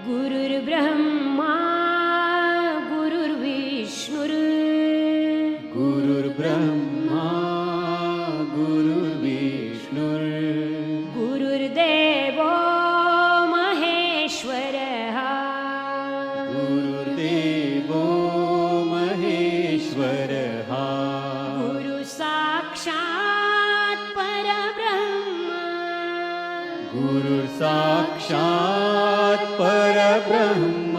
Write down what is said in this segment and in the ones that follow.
गुरुर्ब्रह्मा गुरुर्विष्णुर् गुरुर्ब्रह्मा गुरुर्विष्णुर् गुरुर्देवो महेश्वरः गुरुर्देवो महेश्वरः गुरुसाक्षात् परब्रह्म गुरुर्साक्षात् परब्रह्म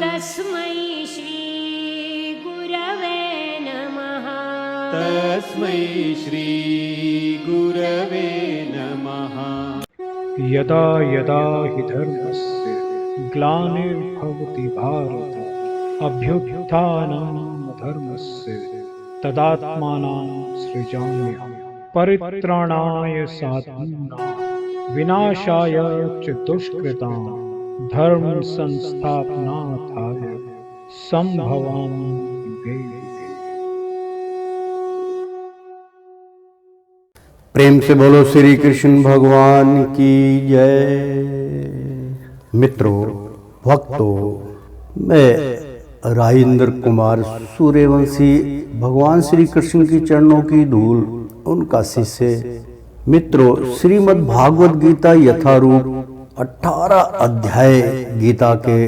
तस्मै श्री गुरवे नमः तस्मै श्री गुरवे नमः। यदा यदा हि धर्मस्य ग्लानिर्भवति भारत अभ्युत्थानं धर्मस्य तदात्मानं सृजाम्यहं परित्राणाय साधूनां विनाशाय च दुष्कृतां धर्म संस्थापनार्थाय संभवामि युगे युगे। प्रेम से बोलो श्री कृष्ण भगवान की जय। मित्रों, भक्तों, मैं राजेंद्र कुमार सूर्यवंशी भगवान श्री कृष्ण की चरणों की धूल उनका शिष्य। मित्रों, श्रीमद् भागवत गीता यथारूप 18 अध्याय गीता के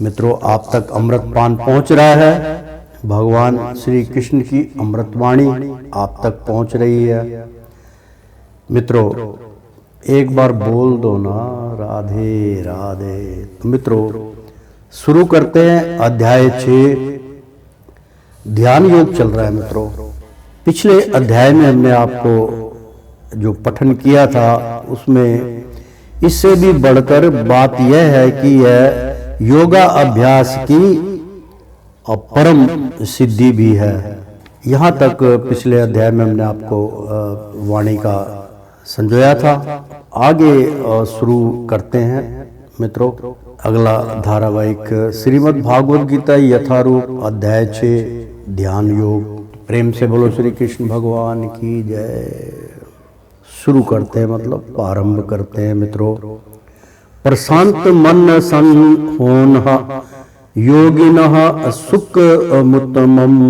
मित्रों आप तक अमृतपान पहुंच रहा है। भगवान श्री कृष्ण की अमृतवाणी आप तक पहुंच रही है। मित्रों, एक बार बोल दो ना राधे राधे। तो मित्रों, शुरू करते हैं अध्याय 6। ध्यान योग चल रहा है। मित्रों, पिछले अध्याय में हमने आपको जो पठन किया था उसमें इससे भी बढ़कर बात यह है कि यह योगा अभ्यास की परम सिद्धि भी है। यहाँ तक पिछले अध्याय में हमने आपको वाणी का संजोया था। आगे शुरू करते हैं मित्रों अगला धारावाहिक श्रीमद् भागवत गीता यथारूप अध्याय 6 ध्यान योग। प्रेम से बोलो श्री कृष्ण भगवान की जय। शुरू करते हैं मतलब प्रारंभ करते हैं मित्रों। प्रशांत मन सन होनः योगिनः सुखमुत्तमम्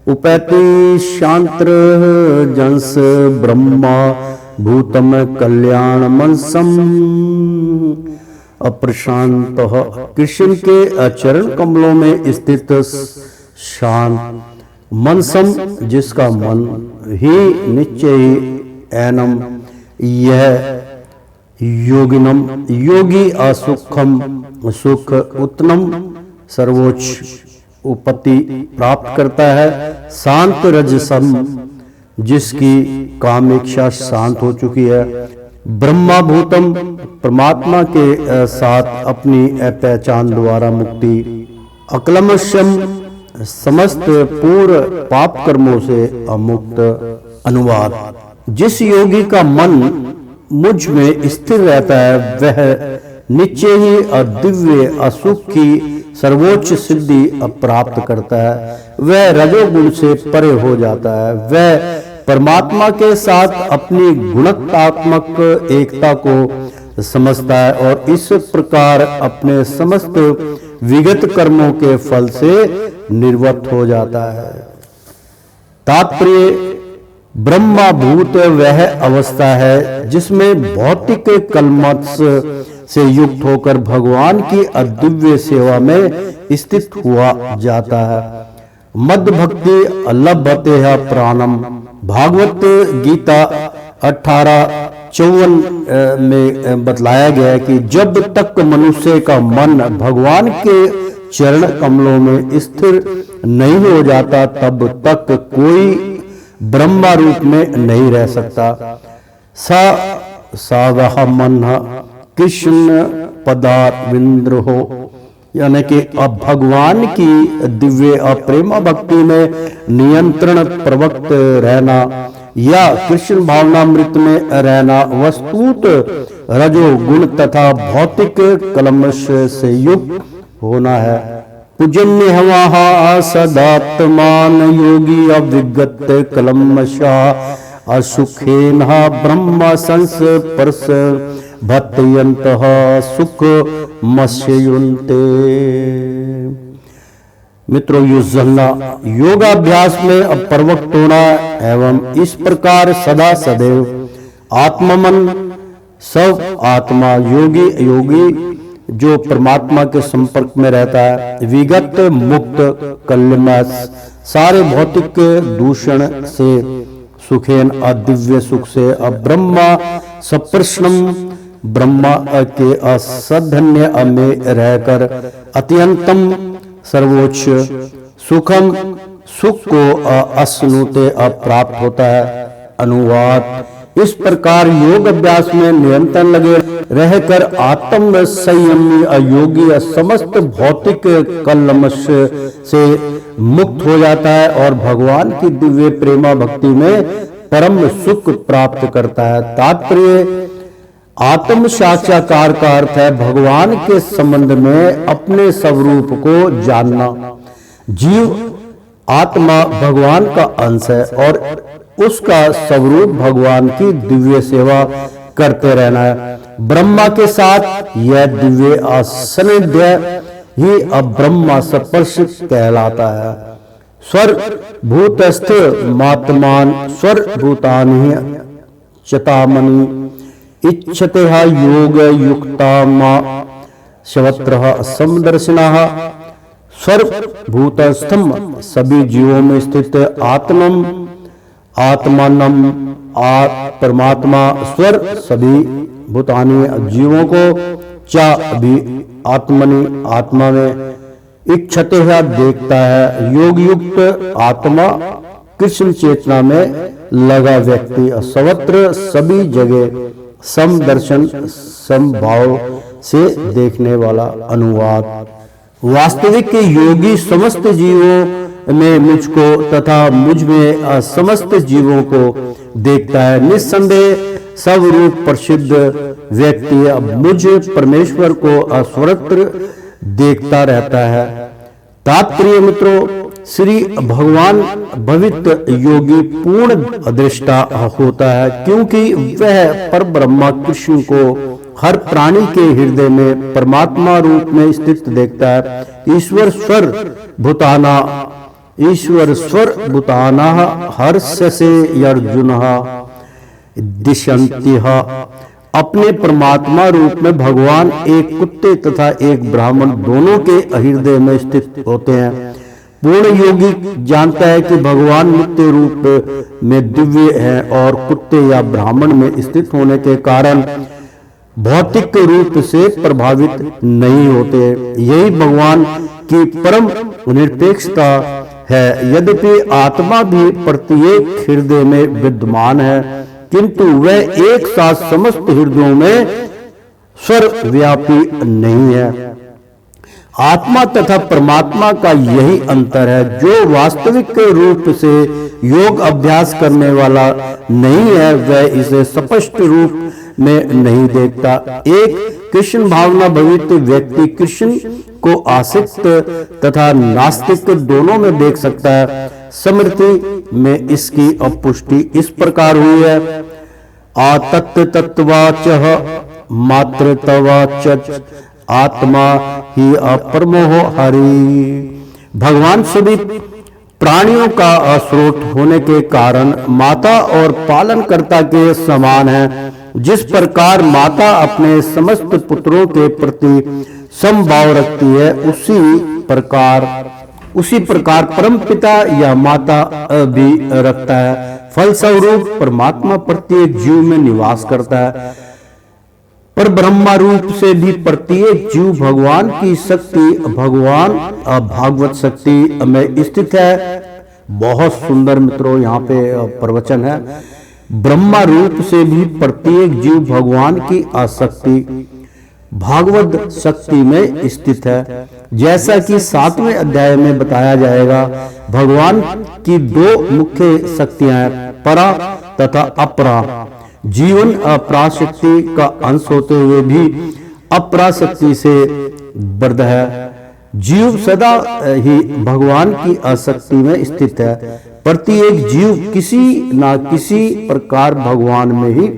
उपैति शांत्र जंस ब्रह्मा भूतम कल्याण मनसम। अप्रशांत कृष्ण के चरण कमलों में स्थित शांत मनसम जिसका मन ही निश्चय एनम यह योगिनम योगी असुखम सुख उत्तम सर्वोच्च उपति प्राप्त करता है। शांत रजसम जिसकी काम इच्छा शांत हो चुकी है। ब्रह्मा भूतम परमात्मा के साथ अपनी पहचान द्वारा मुक्ति। अकलमशम समस्त पूर्व पाप कर्मों से अमुक्त। अनुवाद, जिस योगी का मन मुझ में स्थिर रहता है वह निश्चय ही दिव्य असुख की सर्वोच्च सिद्धि प्राप्त करता है। वह रजोगुण से परे हो जाता है। वह परमात्मा के साथ अपनी गुणात्मक एकता को समझता है और इस प्रकार अपने समस्त विगत कर्मों के फल से निर्वृत्त हो जाता है। तात्पर्य, ब्रह्माभूत वह अवस्था है जिसमें भौतिक कलमश से युक्त होकर भगवान की अदिव्य सेवा में स्थित हुआ जाता है। मद भक्ति लभते है प्राणम। भागवत गीता 18:54 में बतलाया गया है कि जब तक मनुष्य का मन भगवान के चरण कमलों में स्थिर नहीं हो जाता तब तक कोई ब्रह्मा रूप में नहीं रह सकता। सावह मन कृष्ण पदारविंद्र हो, यानी कि अब भगवान की दिव्य प्रेम भक्ति में नियंत्रण प्रवक्त रहना या कृष्ण भावनामृत में रहना वस्तुत रजोगुण तथा भौतिक कलमश से युक्त होना है। पूजन्य हवा सदात्मान योगी अविगत कलमशा असुखेन ब्रह्म संस्पर्श भत्तयन्तः सुखमश्नुते। मित्रों, योगाभ्यास में प्रवृत्त होना एवं इस प्रकार सदा सदैव आत्ममन सब आत्मा योगी जो परमात्मा के संपर्क में रहता है, विगत मुक्त कल्यमय सारे भौतिक दूषण से सुखेन अदिव्य सुख से अब्रह्मा सप्रश्नम ब्रह्मा के असधन्य में रहकर अत्यंतम सर्वोच्च सुख को अश्नुते प्राप्त होता है। अनुवाद: इस प्रकार योग अभ्यास में निरंतर लगे रहकर आत्म संयमी योगी समस्त भौतिक कलमश से मुक्त हो जाता है और भगवान की दिव्य प्रेमा भक्ति में परम सुख प्राप्त करता है। तात्पर्य: आत्म साक्षात्कार का अर्थ है भगवान के संबंध में अपने स्वरूप को जानना। जीव आत्मा भगवान का अंश है और उसका स्वरूप भगवान की दिव्य सेवा करते रहना है। ब्रह्मा के साथ यह दिव्य असंध्य ही अब्रह्मा स्पर्श कहलाता है। स्वर भूतस्थ मात्मान स्वर भूतानि चतामणि इच्छते योग युक्ता शवत्र समदर्शिनः। सर्वभूतस्थम सभी जीवों में स्थित आत्मानम परमात्मा स्वर सभी भूतानि जीवों को चा भी आत्मनि आत्मा में इच्छते है देखता है। योग युक्त आत्मा कृष्ण चेतना में लगा व्यक्ति सर्वत्र सभी जगह समदर्शन समभाव से देखने वाला। अनुवाद: वास्तविक योगी समस्त जीवों में मुझको तथा मुझ में समस्त जीवों को देखता है। निस्संदेह सब रूप प्रसिद्ध व्यक्ति मुझ परमेश्वर को सर्वत्र देखता रहता है। तात्पर्य: मित्रों, श्री भगवान भवित योगी पूर्ण दृष्टा होता है क्योंकि वह पर ब्रह्मा कृष्ण को हर प्राणी के हृदय में परमात्मा रूप में स्थित देखता है। ईश्वर स्वर भूताना हर्ष से अर्जुन दिशंति। अपने परमात्मा रूप में भगवान एक कुत्ते तथा एक ब्राह्मण दोनों के हृदय में स्थित होते हैं। पूर्ण योगी जानता है कि भगवान नित्य रूप में दिव्य है और कुत्ते या ब्राह्मण में स्थित होने के कारण भौतिक रूप से प्रभावित नहीं होते। यही भगवान की परम निरपेक्षता है। यद्यपि आत्मा भी प्रत्येक हृदय में विद्यमान है किंतु वह एक साथ समस्त हृदयों में सर्वव्यापी नहीं है। आत्मा तथा परमात्मा का यही अंतर है। जो वास्तविक रूप से योग अभ्यास करने वाला नहीं है वह इसे स्पष्ट रूप में नहीं देखता। एक कृष्ण भावना भवित व्यक्ति कृष्ण को आसक्त तथा नास्तिक दोनों में देख सकता है। स्मृति में इसकी अपुष्टि इस प्रकार हुई है: आतत्तत्वाच मात्रत्वाच आत्मा ही अपरमोह हरि। भगवान सभी प्राणियों का स्रोत होने के कारण माता और पालनकर्ता के समान है। जिस प्रकार माता अपने समस्त पुत्रों के प्रति समभाव रखती है उसी प्रकार परम पिता या माता भी रखता है। फलस्वरूप परमात्मा प्रत्येक जीव में निवास करता है। पर ब्रह्मा रूप से भी प्रत्येक जीव भगवान की शक्ति भागवत शक्ति में स्थित है। बहुत सुंदर मित्रों यहाँ पे प्रवचन है। ब्रह्मा रूप से भी प्रत्येक जीव भगवान की आसक्ति भागवत शक्ति में स्थित है। जैसा कि 7वें अध्याय में बताया जाएगा, भगवान की दो मुख्य शक्तियां हैं, परा तथा अपरा। जीवन अपराशक्ति का अंश होते हुए भी अपराशक्ति से बद्ध है। जीव सदा ही भगवान की आसक्ति में स्थित है। प्रत्येक जीव किसी न किसी प्रकार भगवान में ही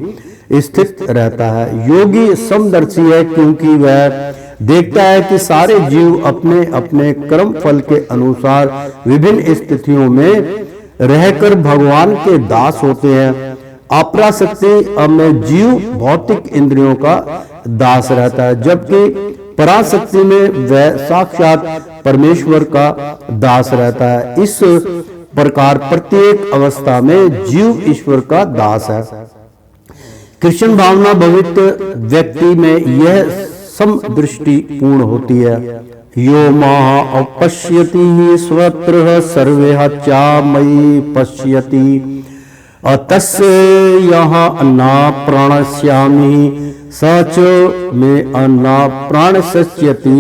स्थित रहता है। योगी समदर्शी है क्योंकि वह देखता है कि सारे जीव अपने अपने कर्म फल के अनुसार विभिन्न स्थितियों में रहकर भगवान के दास होते हैं। अपराशक्ति में जीव भौतिक इंद्रियों का दास रहता है, जबकि पराशक्ति में वह साक्षात परमेश्वर का दास रहता है। इस प्रकार प्रत्येक अवस्था में जीव ईश्वर का दास है। कृष्ण भावना भवित व्यक्ति में यह समदृष्टि पूर्ण होती है। यो मां अपश्यति स्वत्र सर्वे चा मयि पश्यति तस्य यहाँ अन्ना प्राणस्यामि सच में अन्ना प्राण सच्यति।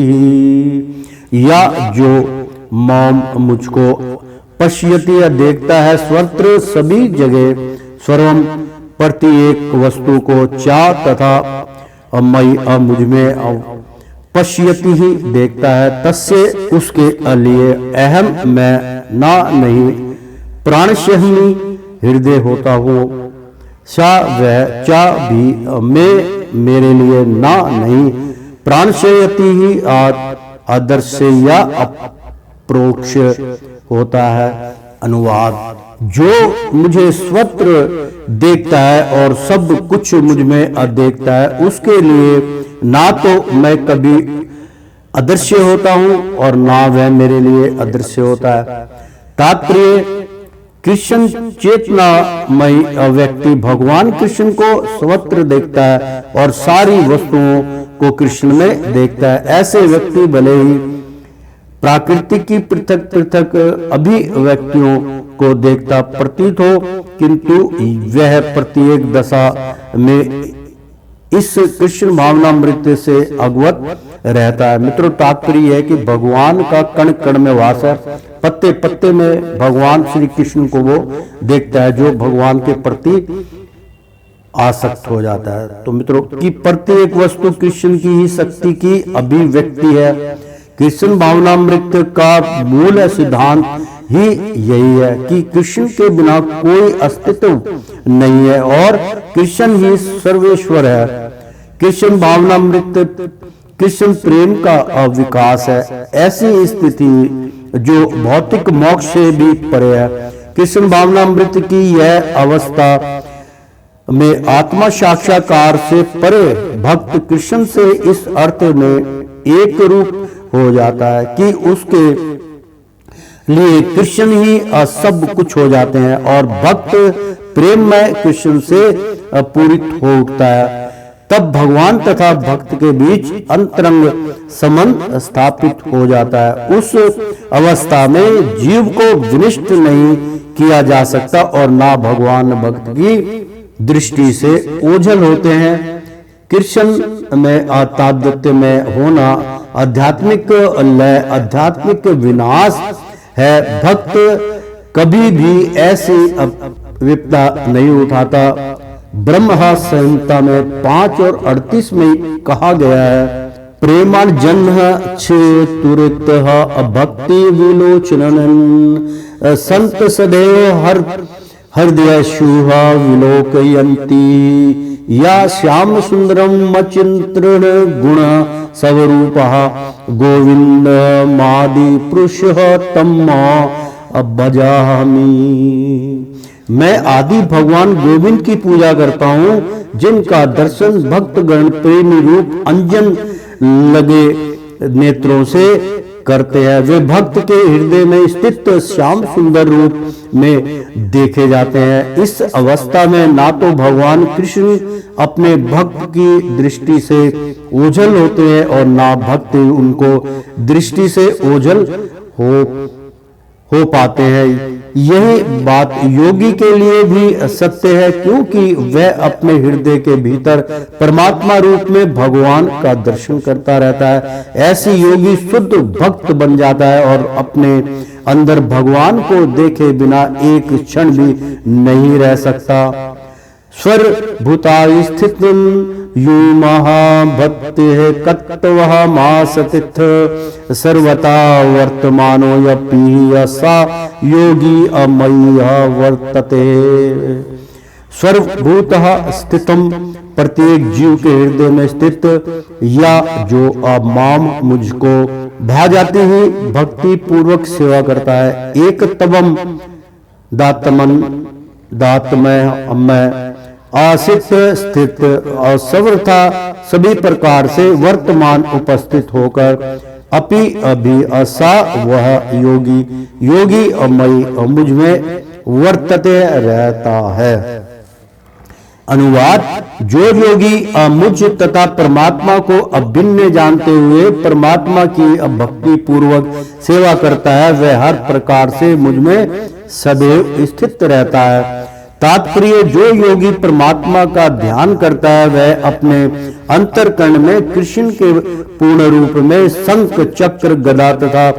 या जो माम मुझको पश्यति या देखता है सर्वत्र सभी जगह सर्वम प्रत्येक वस्तु को चा तथा मई मुझ में पश्यति ही देखता है, तस्य उसके लिए अहम मैं ना नहीं प्राणशहनी हृदय होता हूँ। सा वह चा भी मैं मेरे लिए ना नहीं प्राणशयति ही आदर्श या अप्रोक्ष होता है। अनुवाद: जो मुझे स्वत्र देखता है और सब कुछ मुझ में देखता है, उसके लिए ना तो मैं कभी अदृश्य होता हूं और ना वह मेरे लिए अदृश्य होता है। तात्पर्य: कृष्ण चेतनामय व्यक्ति भगवान कृष्ण को स्वत्र देखता है और सारी वस्तुओं को कृष्ण में देखता है। ऐसे व्यक्ति भले ही प्रकृति की पृथक पृथक अभिव्यक्तियों को देखता प्रतीत हो, किंतु वह प्रत्येक दशा में इस कृष्ण भावनामृत से अवगत रहता है। मित्रों, तात्पर्य है कि भगवान का कण कण में वास है। पत्ते पत्ते में भगवान श्री कृष्ण को वो देखता है जो भगवान के प्रति आसक्त हो जाता है। तो मित्रों, की प्रत्येक वस्तु कृष्ण की ही शक्ति की अभिव्यक्ति है। कृष्ण भावनामृत का मूल सिद्धांत ही यही है कि कृष्ण के बिना कोई अस्तित्व नहीं है और कृष्ण ही सर्वेश्वर है। कृष्ण भावनामृत कृष्ण प्रेम का विकास है, ऐसी स्थिति जो भौतिक मोक्ष से भी परे है। कृष्ण भावनामृत की यह अवस्था में आत्मा साक्षात्कार से परे भक्त कृष्ण से इस अर्थ में एक रूप हो जाता है कि उसके लिए कृष्ण ही सब कुछ हो जाते हैं और भक्त प्रेम में कृष्ण से पूरित हो उठता है। तब भगवान तथा भक्त के बीच अंतरंग संबंध स्थापित हो जाता है। उस अवस्था में जीव को विनिष्ट नहीं किया जा सकता और ना भगवान भक्त की दृष्टि से ओझल होते हैं। कृष्ण में तादात्म्य में होना आध्यात्मिक लय, आध्यात्मिक विनाश है। भक्त कभी भी ऐसी विपदा नहीं उठाता। ब्रह्म संहिता में 5 और 38 में कहा गया है, प्रेमान जन्म तुरित भक्ति विलोचनन संत सदैव हृदय शुहा विलोकयंती या श्याम सुंदरम मचिंत्रण गुण स्वरूपः गोविंद मादि पुरुष तम्मा भजामि। मैं आदि भगवान गोविंद की पूजा करता हूँ, जिनका दर्शन भक्तगण प्रेमी रूप अंजन लगे नेत्रों से करते हैं। वे भक्त के हृदय में स्थित श्याम सुंदर रूप में देखे जाते हैं। इस अवस्था में ना तो भगवान कृष्ण अपने भक्त की दृष्टि से ओझल होते हैं और ना भक्त उनको दृष्टि से ओझल हो पाते हैं। यही बात योगी के लिए भी सत्य है, क्योंकि वह अपने हृदय के भीतर परमात्मा रूप में भगवान का दर्शन करता रहता है। ऐसी योगी शुद्ध भक्त बन जाता है और अपने अंदर भगवान को देखे बिना एक क्षण भी नहीं रह सकता। स्वर भूता स्थित यू महाभक्ति कत्वः मासतिथ सर्वता वर्तमानो यपि सा योगी अमय्य वर्तते। सर्वभूतः स्थितम, प्रत्येक जीव के हृदय में स्थित, या जो माम मुझको भा जाते ही भक्ति पूर्वक सेवा करता है। एक तवम दातमन, दातमय मैं आसित स्थित और सर्वथा सभी प्रकार से वर्तमान उपस्थित होकर अपि अभी असा वह योगी, योगी अमयी मुझ में वर्तते रहता है। अनुवाद, जो योगी मुझ तथा परमात्मा को अभिन्न जानते हुए परमात्मा की भक्ति पूर्वक सेवा करता है, वह हर प्रकार से मुझ में सदैव स्थित रहता है। तात्पर्य, जो योगी परमात्मा का ध्यान करता है वह अपने अंतरकरण में कृष्ण के पूर्ण रूप में शंख चक्र गदा तथा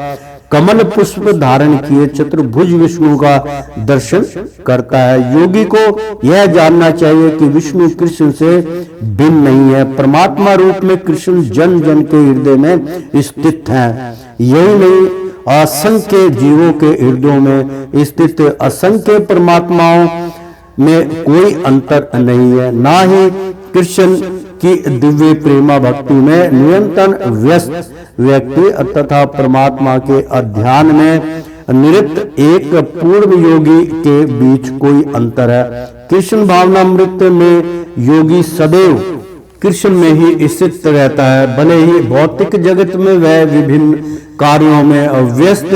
कमल पुष्प धारण किए चतुर्भुज विष्णु का दर्शन करता है। योगी को यह जानना चाहिए कि विष्णु कृष्ण से भिन्न नहीं है। परमात्मा रूप में कृष्ण जन जन के हृदय में स्थित हैं। यही नहीं, असंख्य जीवों के हृदयों में स्थित असंख्य परमात्माओं में कोई अंतर नहीं है। ना ही कृष्ण की दिव्य प्रेमा भक्ति में निरंतर व्यस्त व्यक्ति तथा परमात्मा के अध्यान में निरत एक पूर्ण योगी के बीच कोई अंतर है। कृष्ण भावनामृत में योगी सदैव कृष्ण में ही स्थित रहता है, भले ही भौतिक जगत में वह विभिन्न कार्यों में व्यस्त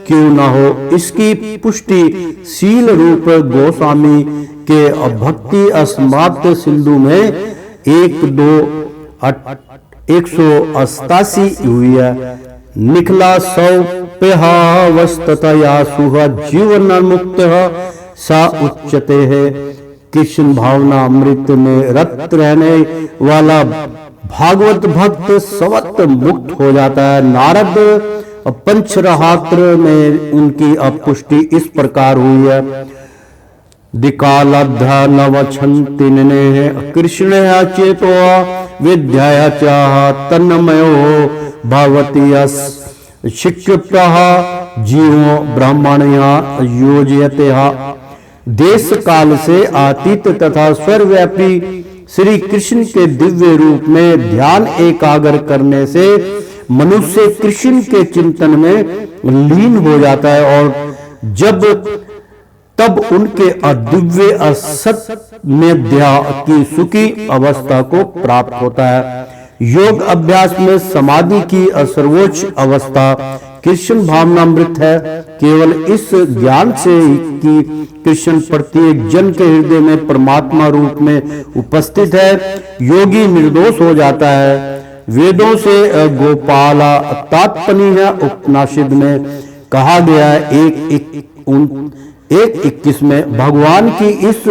क्यों न हो। इसकी पुष्टि शील रूप गोस्वामी के भक्ति अस्मात् सिंधु में 188 हुई है। निखला सौ पेहावस्तया सुह जीवन मुक्त सा उच्चते है। कृष्ण भावना अमृत में रत रहने वाला भागवत भक्त स्वत मुक्त हो जाता है। नारद पंचरहात्र में उनकी पुष्टि इस प्रकार हुई है। दिकालध्या नवछन्ति ने कृष्ण चेतो विद्या चाह तन्मयो भवति शिक्षुप्तः जीवो ब्राह्मणया योजयते। देश काल से अतीत तथा सर्वव्यापी श्री कृष्ण के दिव्य रूप में ध्यान एकाग्र करने से मनुष्य कृष्ण के चिंतन में लीन हो जाता है और तब उनके अदिव्य असत्य की सुखी अवस्था को प्राप्त होता है। योग अभ्यास में समाधि की सर्वोच्च अवस्था कृष्ण भावनामृत है। केवल इस ज्ञान से कि कृष्ण प्रत्येक जन के हृदय में परमात्मा रूप में उपस्थित है, योगी निर्दोष हो जाता है। वेदों से गोपाला तात्पर्य उपनिषद में कहा गया है 1:21 में भगवान की इस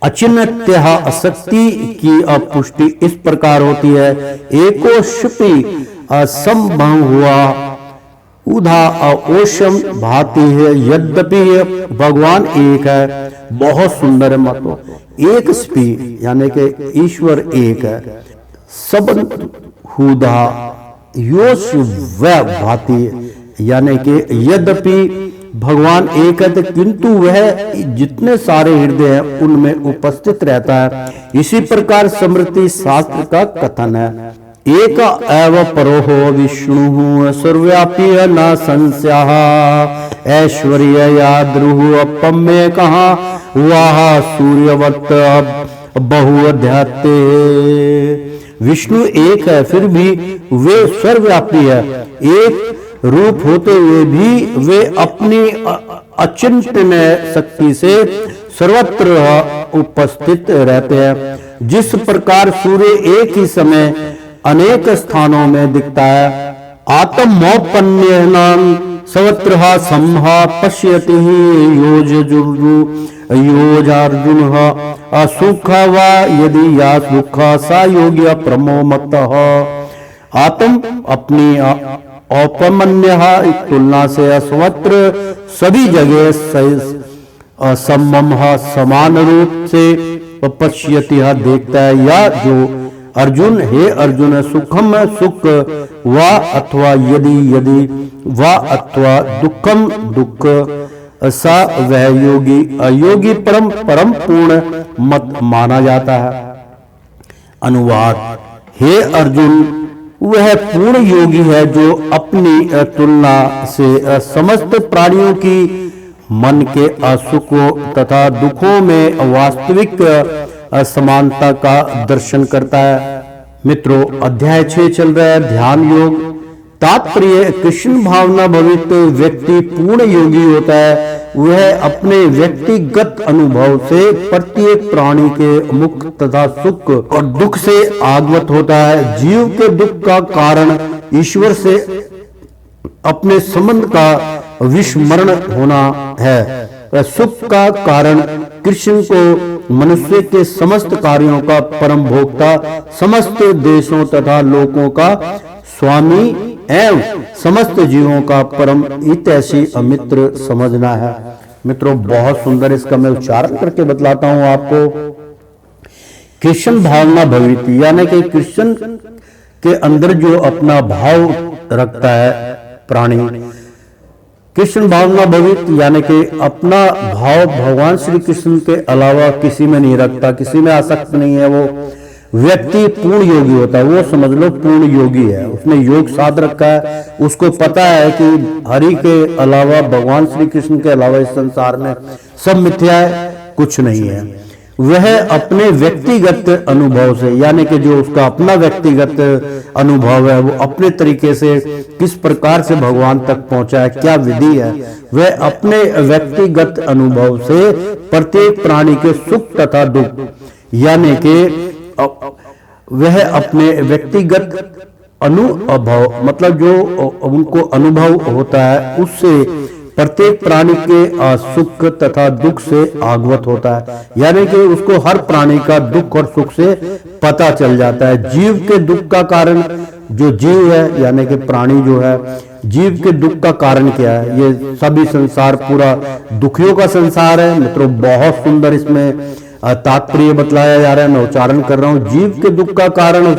अचिन्त्य शक्ति की पुष्टि इस प्रकार होती है। एको शुपि असंभव हुआ उधा ओशम भाती है। यद्यपि भगवान एक है, बहुत सुंदर है। मतो एक स्पी यानी कि ईश्वर एक है। सब हुदा योश वह भाती यानी कि यद्यपि भगवान एक है किंतु वह जितने सारे हृदय हैं उनमें उपस्थित रहता है। इसी प्रकार स्मृति शास्त्र का कथन है। एक एव परोहो विष्णु सर्वव्यापी न संस्याः ऐश्वर्य याद्रुः अपम्य कहा वाह सूर्यवत् बहुअध्यात्ते। विष्णु एक है फिर भी वे सर्वव्यापी है। एक रूप होते हुए भी वे अपनी अचिंत्य शक्ति से सर्वत्र उपस्थित रहते हैं। जिस प्रकार सूर्य एक ही समय अनेक स्थानों में दिखता है। आत्मौपन्यनां सर्वत्र सम्हा पश्यति योजार्जुन असुख वा यदि या सुख सा योग्य प्रमोमतः। आत्म अपनी औपमन्य तुलना से सर्वत्र सभी जगह समान रूप से पश्यति देखता है। या जो अर्जुन हे अर्जुन सुखम सुख वा अथवा यदि वा अथवा दुखम दुख सा वह योगी योगी परम पूर्ण मत माना जाता है। अनुवाद: हे अर्जुन, वह पूर्ण योगी है जो अपनी तुलना से समस्त प्राणियों की मन के असुखों तथा दुखों में वास्तविक असमानता का दर्शन करता है। मित्रों, अध्याय 6 चल रहा है, ध्यान योग। तात्पर्य: कृष्ण भावना भवित व्यक्ति पूर्ण योगी होता है। वह अपने व्यक्तिगत अनुभव से प्रत्येक प्राणी के मुख तथा सुख और दुख से अवगत होता है। जीव के दुख का कारण ईश्वर से अपने संबंध का विस्मरण होना है। सुख का कारण कृष्ण को मनुष्य के समस्त कार्यों का परम भोक्ता, समस्त देशों तथा लोकों का स्वामी एवं समस्त जीवों का परम हितैषी मित्र समझना है। मित्रों, बहुत सुंदर इसका मैं उच्चारण करके बतलाता हूं आपको। कृष्ण भावना भवित यानी कि कृष्ण के अंदर जो अपना भाव रखता है प्राणी, कृष्ण भावना भवित यानी कि अपना भाव भगवान श्री कृष्ण के अलावा किसी में नहीं रखता, किसी में आसक्त नहीं है, वो व्यक्ति पूर्ण योगी होता है। वो समझ लो पूर्ण योगी है, उसने योग साध रखा है। उसको पता है कि हरि के अलावा, भगवान श्री कृष्ण के अलावा इस संसार में सब मिथ्या है, कुछ नहीं है। वह अपने व्यक्तिगत अनुभव से यानी कि जो उसका अपना व्यक्तिगत अनुभव है, वो अपने तरीके से किस प्रकार से भगवान तक पहुंचा है, क्या विधि है, वह अपने व्यक्तिगत अनुभव से प्रत्येक प्राणी के सुख तथा दुख यानी कि वह अपने व्यक्तिगत अनुभव मतलब जो उनको अनुभव होता है उससे प्रत्येक प्राणी के सुख तथा दुख से अवगत होता है। यानी कि उसको हर प्राणी का दुख और सुख से पता चल जाता है। जीव के दुख का कारण, जो जीव है यानी कि प्राणी जो है, जीव के दुख का कारण क्या है? ये सभी संसार पूरा दुखियों का संसार है। मित्रों, बहुत सुंदर इसमें तात्पर्य बतलाया जा रहा है, मैं उच्चारण कर रहा हूं। जीव के दुख का कारण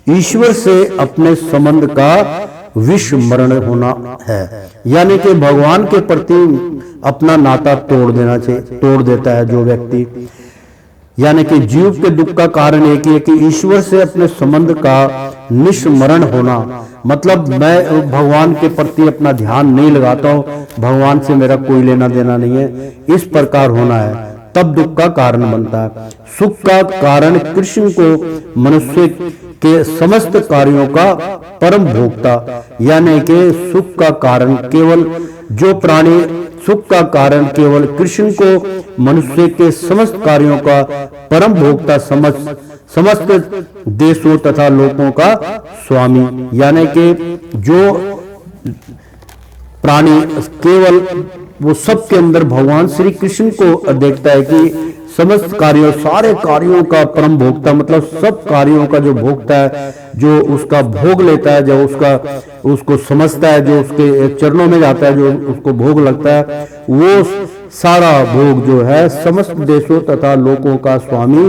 ईश्वर से अपने संबंध का विस्मरण होना है, यानी कि भगवान के प्रति अपना नाता तोड़ देता है जो व्यक्ति। यानी कि जीव के दुख का कारण एक ही है कि ईश्वर से अपने संबंध का निस्मरण होना, मतलब मैं भगवान के प्रति अपना ध्यान नहीं लगाता हूं, भगवान से मेरा कोई लेना देना नहीं है, इस प्रकार होना है, तब दुख का कारण बनता है। सुख का कारण कृष्ण को मनुष्य के समस्त कार्यों का परम भोक्ता यानी कि सुख का कारण केवल जो प्राणी सुख का कारण केवल कृष्ण को मनुष्य के समस्त कार्यों का परम भोक्ता समस्त देशों तथा लोकों का स्वामी यानी कि जो प्राणी केवल वो सबके अंदर भगवान श्री कृष्ण को देखता है कि समस्त कार्यों सारे कार्यों का परम भोक्ता, मतलब सब कार्यों का जो भोक्ता है, जो उसका भोग लेता है, जो उसको समझता है, जो उसके चरणों में जाता है, जो उसको भोग लगता है, वो सारा भोग जो है समस्त देशों तथा लोकों का स्वामी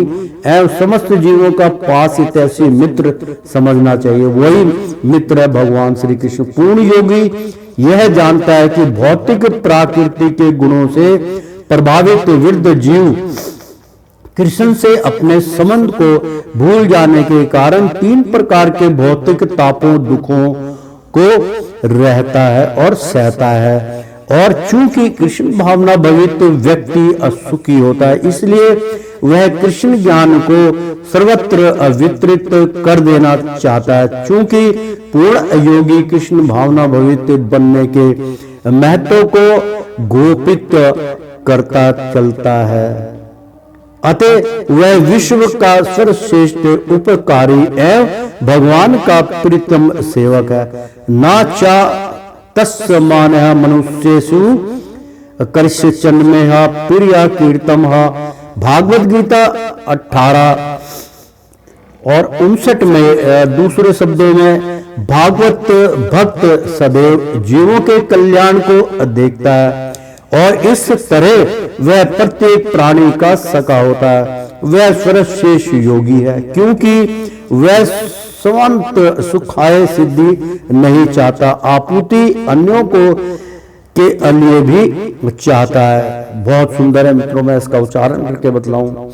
एवं समस्त जीवों का पास हितैषी मित्र समझना चाहिए। वही मित्र है भगवान श्री कृष्ण। पूर्ण योगी यह जानता है कि भौतिक प्रकृति के गुणों से प्रभावित वृद्ध जीव कृष्ण से अपने संबंध को भूल जाने के कारण 3 प्रकार के भौतिक तापों दुखों को रहता है और सहता है। और चूंकि कृष्ण भावना भवित व्यक्ति असुखी होता है, इसलिए वह कृष्ण ज्ञान को सर्वत्र वितरित कर देना चाहता है। चूंकि पूर्ण योगी कृष्ण भावना भवित बनने के महत्व को गोपित करता चलता है, अतः वह विश्व का सर्वश्रेष्ठ उपकारी एवं भगवान का प्रीतम सेवक है। ना चा तस्मान मनुष्येषु कर्षचन्मेह प्रिया कीर्तम। भागवत गीता 18 और 59 में दूसरे शब्दों में भागवत भक्त सदैव जीवों के कल्याण को देखता है और इस तरह वह प्रत्येक प्राणी का सखा होता है। वह सर्वश्रेष्ठ योगी है क्योंकि वह स्वांत सुखाय सिद्धि नहीं चाहता, आपूर्ति अन्यों को के लिए भी चाहता है। बहुत सुंदर है मित्रों, मैं इसका उच्चारण करके बतलाऊं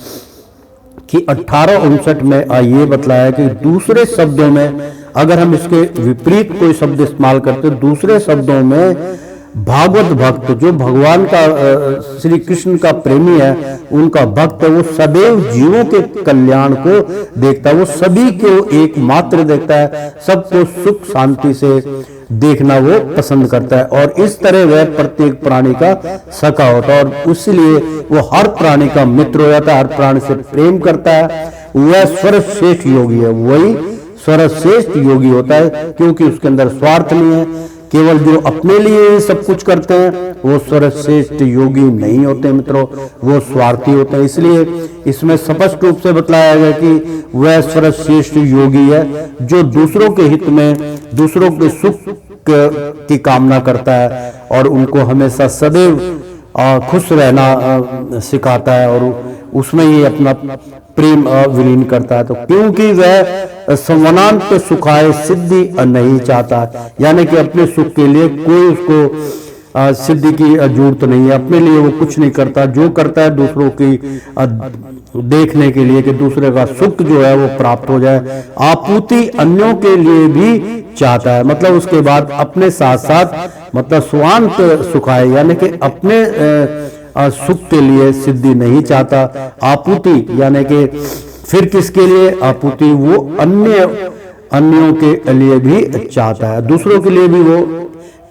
कि 1859 में ये बतलाया कि दूसरे शब्दों में अगर हम इसके विपरीत कोई शब्द इस्तेमाल करते, दूसरे शब्दों में भागवत भक्त जो भगवान का श्री कृष्ण का प्रेमी है, उनका भक्त है, वो सदैव जीवों के कल्याण को देखता है, वो सभी को एकमात्र देखता है, सबको सुख शांति से देखना वो पसंद करता है और इस तरह वह प्रत्येक प्राणी का सखा होता है और इसलिए वो हर प्राणी का मित्र हो जाता है, हर प्राणी से प्रेम करता है। वह सर्वश्रेष्ठ योगी है, वही सर्वश्रेष्ठ योगी होता है क्योंकि उसके अंदर स्वार्थ नहीं है। केवल जो अपने लिए सब कुछ करते हैं वो सर्वश्रेष्ठ योगी नहीं होते मित्रों, वो स्वार्थी होते हैं। इसलिए इसमें स्पष्ट रूप से बताया गया कि वह सर्वश्रेष्ठ योगी है जो दूसरों के हित में, दूसरों के सुख की कामना करता है और उनको हमेशा सदैव खुश रहना सिखाता है और उसमें ये अपना प्रेम विलीन करता है। तो क्योंकि वह संवनांत सुखाए सिद्धि नहीं चाहता, यानी कि अपने सुख के लिए कोई उसको सिद्धि की जरूरत नहीं है, अपने लिए वो कुछ नहीं करता, जो करता है दूसरों की देखने के लिए कि दूसरे का सुख जो है वो प्राप्त हो जाए। आपूर्ति अन्यों के लिए भी चाहता है, मतलब उसके बाद अपने साथ साथ मतलब स्वांत सुखाए, यानी कि अपने सुख के लिए सिद्धि नहीं चाहता। आपूर्ति यानी कि फिर किसके लिए आपूर्ति, वो अन्यों के लिए भी चाहता है, दूसरों के लिए भी वो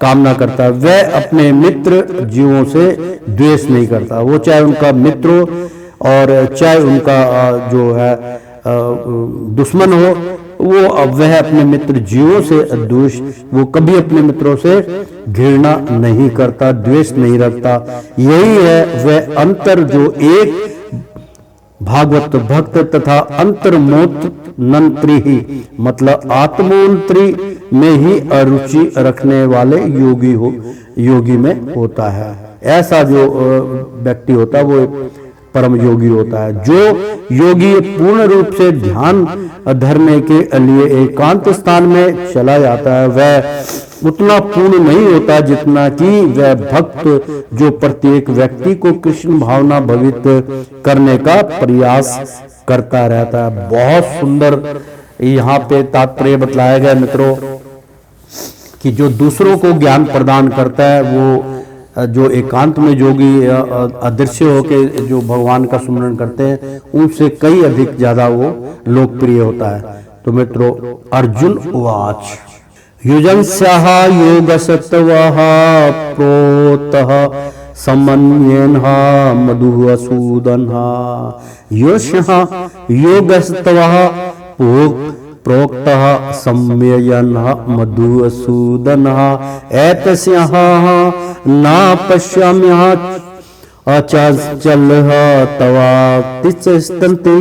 कामना करता है। वह अपने मित्र जीवों से द्वेष नहीं करता, वो चाहे उनका मित्र हो और चाहे उनका जो है दुश्मन हो, वो वह अपने मित्र जीवों से द्वेष, वो कभी अपने मित्रों से घृणा नहीं करता, द्वेष नहीं रखता। यही है वह अंतर जो एक भागवत भक्त तथा अंतर्मोत्नंत्री ही मतलब आत्मोन्त्री में ही अरुचि रखने वाले योगी में होता है। ऐसा जो व्यक्ति होता है वो परम योगी होता है। जो योगी पूर्ण रूप से ध्यान धरने के लिए एकांत स्थान में चला जाता है, वह उतना पूर्ण नहीं होता जितना कि वह भक्त जो प्रत्येक व्यक्ति को कृष्ण भावना भवित करने का प्रयास करता रहता है। बहुत सुंदर यहाँ पे तात्पर्य बतलाया गया मित्रों कि जो दूसरों को ज्ञान प्रदान करता है वो जो एकांत में जोगी अदृश्य होके जो भगवान का सुमरण करते हैं उनसे कई अधिक ज्यादा वो लोकप्रिय होता है। तो मित्रों अर्जुन उवाच युजंस्यः योगसत्त्वः प्रोतः समन्येन मधुसूदनः योषः योगसत्त्वः प्रोक्तः सम्ययनः मधुसूदनः एतस्यः न पश्याम्यः अचंचलः तवा तिष्ठन्ति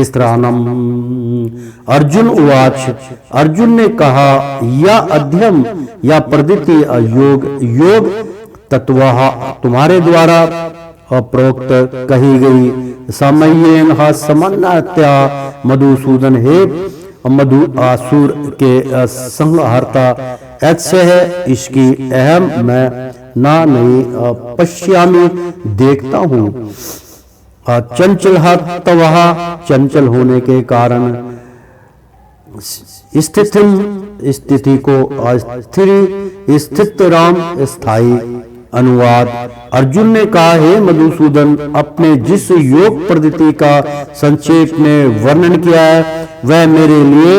स्त्रानम। अर्जुन उवाच, अर्जुन ने कहा या अध्यम या प्रदिति योग तत्वः तुम्हारे द्वारा प्रोक्त कही गई समयेन समन्नत्या मधुसूदन हे मधु आसुर के संहर्ता ऐसे है इसकी अहम मैं ना नहीं पश्यामी देखता हूँ। चंचल तवह चंचल होने के कारण स्थिति को अस्थिर स्थित राम स्थायी। अनुवाद अर्जुन ने कहा हे मधुसूदन अपने जिस योग पद्धति का संक्षेप में वर्णन किया है वह मेरे लिए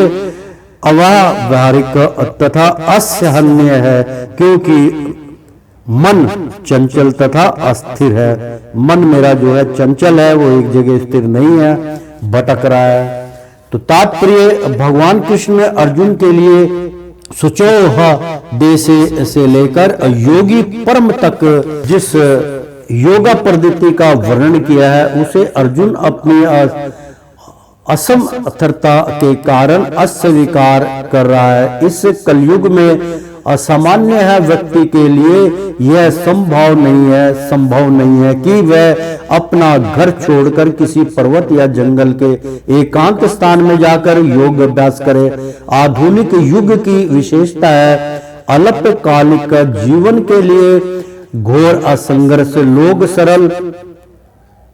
अव्यावहारिक तथा असहनीय है क्योंकि मन चंचल तथा अस्थिर है। मन मेरा जो है चंचल है, वो एक जगह स्थिर नहीं है, भटक रहा है। तो तात्पर्य भगवान कृष्ण ने अर्जुन के लिए सुचोह देश से लेकर योगी परम तक जिस योगा पद्धति का वर्णन किया है उसे अर्जुन अपनी असमर्थता के कारण अस्वीकार कर रहा है। इस कलयुग में असामान्य है व्यक्ति के लिए यह संभव नहीं है कि वह अपना घर छोड़कर किसी पर्वत या जंगल के एकांत स्थान में जाकर योग अभ्यास करे। आधुनिक युग की विशेषता है अल्पकालिक जीवन के लिए घोर असंघर्ष लोग सरल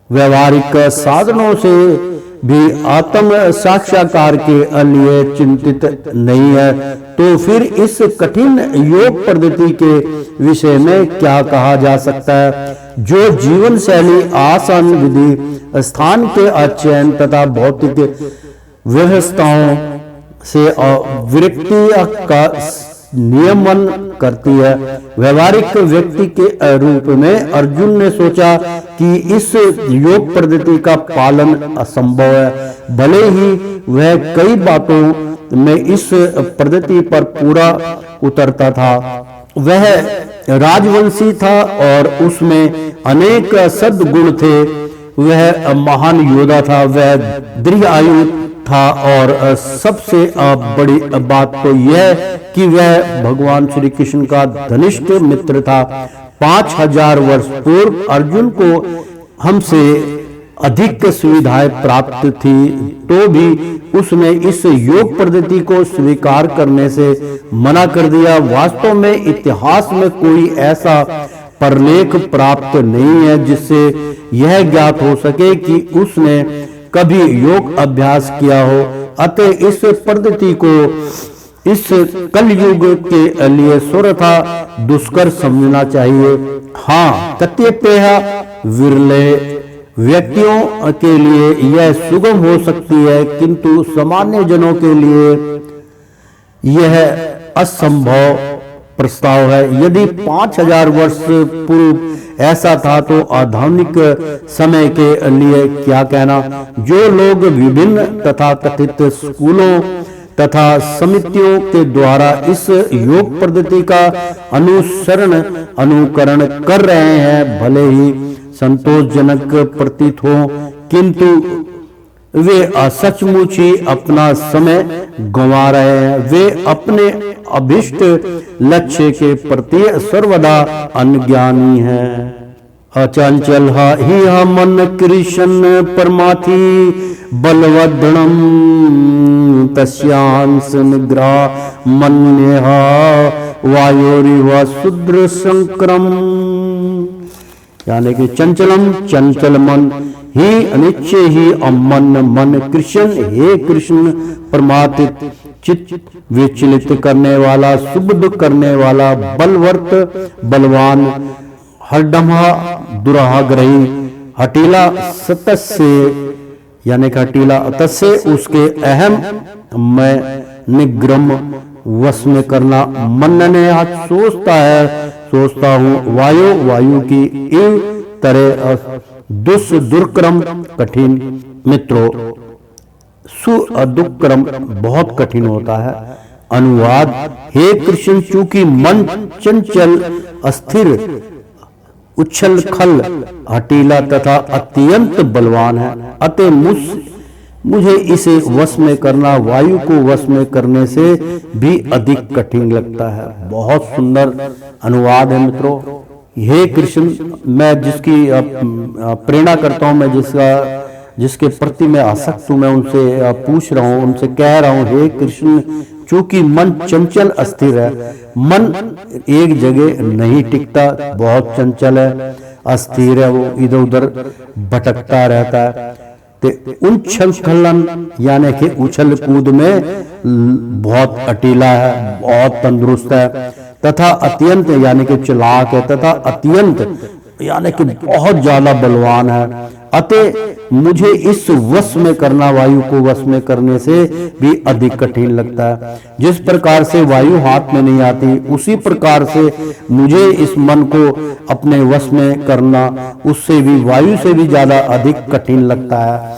व्यवहारिक साधनों से भी आत्म साक्षात्कार के लिए चिंतित नहीं है, तो फिर इस कठिन योग पद्धति के विषय में क्या कहा जा सकता है, जो जीवन शैली आसान विधि स्थान के अचयन तथा भौतिक व्यवस्थाओं से व्यक्ति का नियमन करती है। व्यवहारिक व्यक्ति के रूप में अर्जुन ने सोचा कि इस योग पद्धति का पालन असंभव है, भले ही वह कई बातों में इस पद्धति पर पूरा उतरता था। वह राजवंशी था और उसमें अनेक सद्गुण थे। वह महान योद्धा था, वह दीर्घ आयु था और सबसे बड़ी बात तो यह कि वह भगवान श्री कृष्ण का घनिष्ठ मित्र था। 5000 वर्ष पूर्व अर्जुन को हमसे अधिक सुविधाएं प्राप्त थी, तो भी उसने इस योग पद्धति को स्वीकार करने से मना कर दिया। वास्तव में इतिहास में कोई ऐसा परलेख प्राप्त नहीं है जिससे यह ज्ञात हो सके कि उसने कभी योग अभ्यास किया हो। अतः इस पद्धति को इस कलयुग के लिए सर्वथा दुष्कर समझना चाहिए। हाँ, कतिपय विरले व्यक्तियों के लिए यह सुगम हो सकती है, किंतु सामान्य जनों के लिए यह असंभव प्रस्ताव है। यदि 5000 वर्ष पूर्व ऐसा था तो आधुनिक समय के लिए क्या कहना। जो लोग विभिन्न तथा कथित स्कूलों तथा समितियों के द्वारा इस योग पद्धति का अनुकरण कर रहे हैं, भले ही संतोषजनक प्रतीत हो, किंतु वे सचमुच ही अपना समय गंवा रहे हैं। वे अपने अभिष्ट लक्ष्य के प्रति सर्वदा अनज्ञानी हैं। अचंचल ही मन कृष्ण परमाथि बलवदृढ़ं तस्यांस निग्रह मन्यः वायोरिव शूद्र संक्रम। यानी कि चंचलम चंचल मन ही अनिश्चय ही अमन मन कृष्ण, हे कृष्ण परमात्म चित्त विचलित करने वाला, सुबुद्ध करने वाला, बलवर्त बलवान, हरडमा दुराग्रही, हटीला सतस्य यानी कि हटीला अतस्य उसके अहम मैं निग्रम वश में करना। मन ने आज सोचता हूँ वायु की इव तरह दुष्दुर्क्रम कठिन। मित्रों, सुदुष्क्रम बहुत कठिन होता है। अनुवाद, हे कृष्ण, चूंकि मन चंचल अस्थिर उछल खल हटीला तथा अत्यंत बलवान है, अतः मुझे इसे वश में करना वायु को वश में करने से भी अधिक कठिन लगता है। बहुत सुंदर अनुवाद है मित्रों। हे कृष्ण, मैं जिसकी प्रेरणा करता हूँ, मैं जिसके प्रति मैं आसक्त हूँ, मैं उनसे पूछ रहा हूँ, उनसे कह रहा हूँ, हे कृष्ण, चूंकि मन चंचल अस्थिर है, मन एक जगह नहीं टिकता, बहुत चंचल है, अस्थिर है, वो इधर उधर भटकता रहता है। तो उछल खलन यानी कि उछल कूद में बहुत अटीला है, बहुत तंदुरुस्त है, तथा अत्यंत यानी कि चालाक है, तथा अत्यंत यानी कि बहुत ज्यादा बलवान है। अतः मुझे इस वश में करना वायु को वश में करने से भी अधिक कठिन लगता है। जिस प्रकार से वायु हाथ में नहीं आती, उसी प्रकार से मुझे इस मन को अपने वश में करना उससे भी वायु से भी ज्यादा अधिक कठिन लगता है।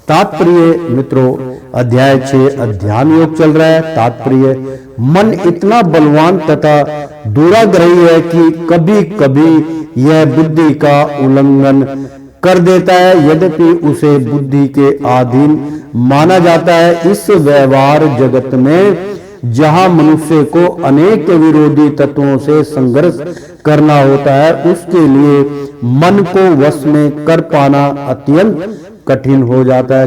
तात्पर्य मित्रों, अध्याय 6 ध्यान योग चल रहा है। तात्पर्य, मन इतना बलवान तथा दुराग्रही है कि कभी कभी यह बुद्धि का उल्लंघन कर देता है, यद्यपि उसे बुद्धि के अधीन माना जाता है। इस व्यवहार जगत में जहां मनुष्य को अनेक विरोधी तत्वों से संघर्ष करना होता है, उसके लिए मन को वश में कर पाना अत्यंत कठिन हो जाता है।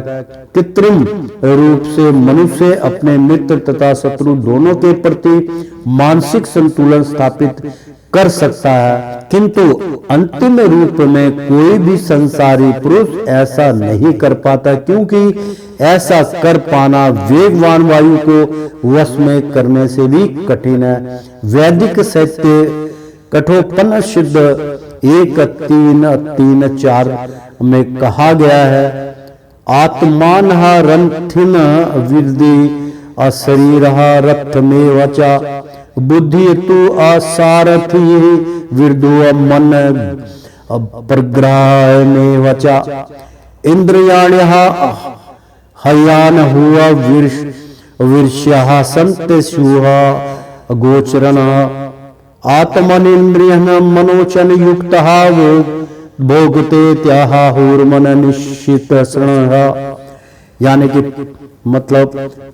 कृत्रिम रूप से मनुष्य अपने मित्र तथा शत्रु दोनों के प्रति मानसिक संतुलन स्थापित कर सकता है, किंतु अंतिम रूप में कोई भी संसारी पुरुष ऐसा नहीं कर पाता, क्योंकि ऐसा कर पाना वेगवान वायु को वश में करने से भी कठिन है। वैदिक साहित्य कठोपनिषद 1:3-3-4 में कहा गया है, आत्मान रंथिन विद्धि अशरीर रथ में वचा बुद्धि तु असारथी विरदो मन प्रग्रह में वचा इंद्रियाण्य हयान हुआ विर्ष्य संत सुहा गोचरन आत्मनिंद्रियन मनोचन युक्त भोगते त्याहुर्मन निश्चित श्रण। यानी कि मतलब